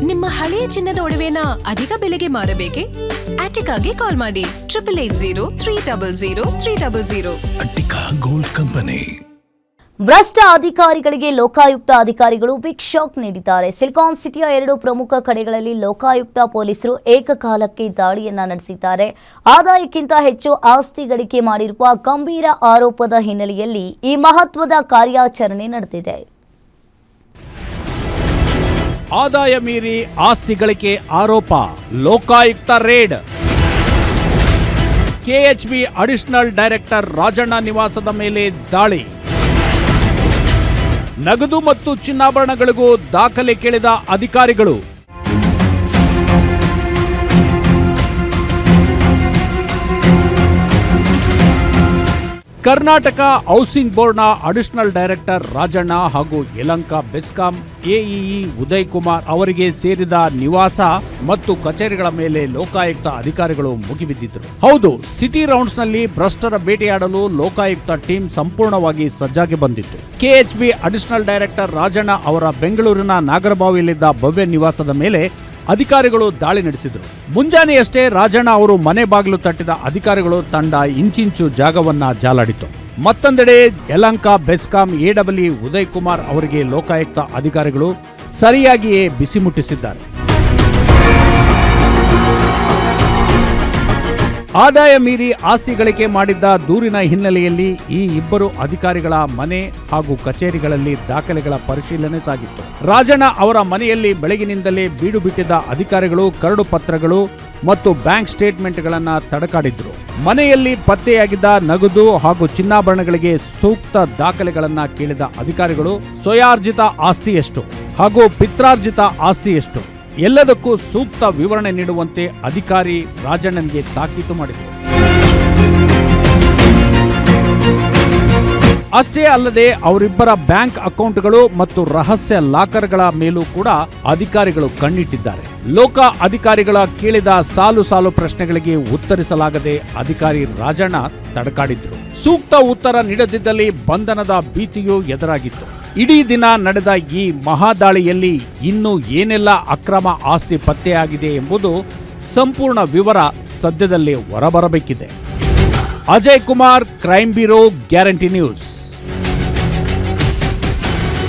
ನಿಮ್ಮ ಹಳೆಯ ಚಿನ್ನದ ಒಡವೆನ ಅಧಿಕ ಬೆಲೆಗೆ ಮಾರಬೇಕೆ? ಆಟಿಕಾಗೆ ಕಾಲ್ ಮಾಡಿ 8880 ಅಟ್ಟಿಕಾ ಗೋಲ್ಡ್ ಕಂಪನಿ. ಭ್ರಷ್ಟ ಅಧಿಕಾರಿಗಳಿಗೆ ಲೋಕಾಯುಕ್ತ ಅಧಿಕಾರಿಗಳು ಬಿಗ್ ಶಾಕ್ ನೀಡಿದ್ದಾರೆ. ಸಿಲಿಕಾನ್ ಸಿಟಿಯ 2 ಪ್ರಮುಖ ಕಡೆಗಳಲ್ಲಿ ಲೋಕಾಯುಕ್ತ ಪೊಲೀಸರು ಏಕಕಾಲಕ್ಕೆ ದಾಳಿಯನ್ನ ನಡೆಸಿದ್ದಾರೆ. ಆದಾಯಕ್ಕಿಂತ ಹೆಚ್ಚು ಆಸ್ತಿ ಗಳಿಕೆ ಮಾಡಿರುವ ಗಂಭೀರ ಆರೋಪದ ಹಿನ್ನೆಲೆಯಲ್ಲಿ ಈ ಮಹತ್ವದ ಕಾರ್ಯಾಚರಣೆ ನಡೆದಿದೆ. ಆದಾಯ ಮೀರಿ ಆಸ್ತಿ ಗಳಿಕೆ ಆರೋಪ, Lokayukta raid. KHB additional director Rajanna ನಿವಾಸದ ಮೇಲೆ ದಾಳಿ. ನಗದು ಮತ್ತು ಚಿನ್ನಾಭರಣಗಳಿಗೂ ದಾಖಲೆ ಕೇಳಿದ ಅಧಿಕಾರಿಗಳು. ಕರ್ನಾಟಕ ಹೌಸಿಂಗ್ ಬೋರ್ಡ್ನ ಅಡಿಷನಲ್ ಡೈರೆಕ್ಟರ್ ರಾಜಣ್ಣ ಹಾಗೂ ಯಲಹಂಕ ಬೆಸ್ಕಾಂ ಎಇಇ ಉದಯ್ ಕುಮಾರ್ ಅವರಿಗೆ ಸೇರಿದ ನಿವಾಸ ಮತ್ತು ಕಚೇರಿಗಳ ಮೇಲೆ ಲೋಕಾಯುಕ್ತ ಅಧಿಕಾರಿಗಳು ಮುಗಿಬಿದ್ದಿದ್ದರು. ಹೌದು, ಸಿಟಿ ರೌಂಡ್ಸ್ನಲ್ಲಿ ಭ್ರಷ್ಟರ ಬೇಟೆಯಾಡಲು ಲೋಕಾಯುಕ್ತ ಟೀಮ್ ಸಂಪೂರ್ಣವಾಗಿ ಸಜ್ಜಾಗಿ ಬಂದಿತ್ತು. ಕೆಎಚ್ಬಿ ಅಡಿಷನಲ್ ಡೈರೆಕ್ಟರ್ ರಾಜಣ್ಣ ಅವರ ಬೆಂಗಳೂರಿನ ನಾಗರಬಾವಿಯಲ್ಲಿದ್ದ ಭವ್ಯ ನಿವಾಸದ ಮೇಲೆ ಅಧಿಕಾರಿಗಳು ದಾಳಿ ನಡೆಸಿದರು. ಮುಂಜಾನೆಯಷ್ಟೇ ರಾಜಣ್ಣ ಅವರು ಮನೆ ಬಾಗಿಲು ತಟ್ಟಿದ ಅಧಿಕಾರಿಗಳು ತಂಡ ಇಂಚಿಂಚು ಜಾಗವನ್ನ ಜಾಲಾಡಿತು. ಮತ್ತೊಂದೆಡೆ ಯಲಹಂಕ ಬೆಸ್ಕಾಂ ಎಡಬ್ಲ್ಯೂ ಉದಯ್ ಕುಮಾರ್ ಅವರಿಗೆ ಲೋಕಾಯುಕ್ತ ಅಧಿಕಾರಿಗಳು ಸರಿಯಾಗಿಯೇ ಬಿಸಿ ಮುಟ್ಟಿಸಿದ್ದಾರೆ. ಆದಾಯ ಮೀರಿ ಆಸ್ತಿ ಗಳಿಕೆ ಮಾಡಿದ್ದ ದೂರಿನ ಹಿನ್ನೆಲೆಯಲ್ಲಿ ಈ ಇಬ್ಬರು ಅಧಿಕಾರಿಗಳ ಮನೆ ಹಾಗೂ ಕಚೇರಿಗಳಲ್ಲಿ ದಾಖಲೆಗಳ ಪರಿಶೀಲನೆ ಸಾಗಿತ್ತು. ರಾಜಣ್ಣ ಅವರ ಮನೆಯಲ್ಲಿ ಬೆಳಗಿನಿಂದಲೇ ಬೀಡು ಬಿಟ್ಟಿದ್ದ ಅಧಿಕಾರಿಗಳು ಕರಡು ಪತ್ರಗಳು ಮತ್ತು ಬ್ಯಾಂಕ್ ಸ್ಟೇಟ್ಮೆಂಟ್ಗಳನ್ನು ತಡಕಾಡಿದ್ರು. ಮನೆಯಲ್ಲಿ ಪತ್ತೆಯಾಗಿದ್ದ ನಗದು ಹಾಗೂ ಚಿನ್ನಾಭರಣಗಳಿಗೆ ಸೂಕ್ತ ದಾಖಲೆಗಳನ್ನು ಕೇಳಿದ ಅಧಿಕಾರಿಗಳು ಸ್ವಯಾರ್ಜಿತ ಆಸ್ತಿ ಎಷ್ಟು ಹಾಗೂ ಪಿತ್ರಾರ್ಜಿತ ಆಸ್ತಿ ಎಷ್ಟು ಎಲ್ಲದಕ್ಕೂ ಸೂಕ್ತ ವಿವರಣೆ ನೀಡುವಂತೆ ಅಧಿಕಾರಿ ರಾಜಣ್ಣನ್ಗೆ ತಾಕೀತು ಮಾಡಿದರು. ಅಷ್ಟೇ ಅಲ್ಲದೆ ಅವರಿಬ್ಬರ ಬ್ಯಾಂಕ್ ಅಕೌಂಟ್ಗಳು ಮತ್ತು ರಹಸ್ಯ ಲಾಕರ್ಗಳ ಮೇಲೂ ಕೂಡ ಅಧಿಕಾರಿಗಳು ಕಣ್ಣಿಟ್ಟಿದ್ದಾರೆ. ಲೋಕ ಅಧಿಕಾರಿಗಳ ಕೇಳಿದ ಸಾಲು ಸಾಲು ಪ್ರಶ್ನೆಗಳಿಗೆ ಉತ್ತರಿಸಲಾಗದೆ ಅಧಿಕಾರಿ ರಾಜಣ್ಣ ತಡಕಾಡಿದ್ರು. ಸೂಕ್ತ ಉತ್ತರ ನೀಡದಿದ್ದಲ್ಲಿ ಬಂಧನದ ಭೀತಿಯೂ ಎದುರಾಗಿತ್ತು. ಇಡೀ ದಿನ ನಡೆದ ಈ ಮಹಾದಾಳಿಯಲ್ಲಿ ಇನ್ನೂ ಏನೆಲ್ಲ ಅಕ್ರಮ ಆಸ್ತಿ ಪತ್ತೆಯಾಗಿದೆ ಎಂಬುದು ಸಂಪೂರ್ಣ ವಿವರ ಸದ್ಯದಲ್ಲೇ ಹೊರಬರಬೇಕಿದೆ. Ajay Kumar, crime bureau, guarantee news.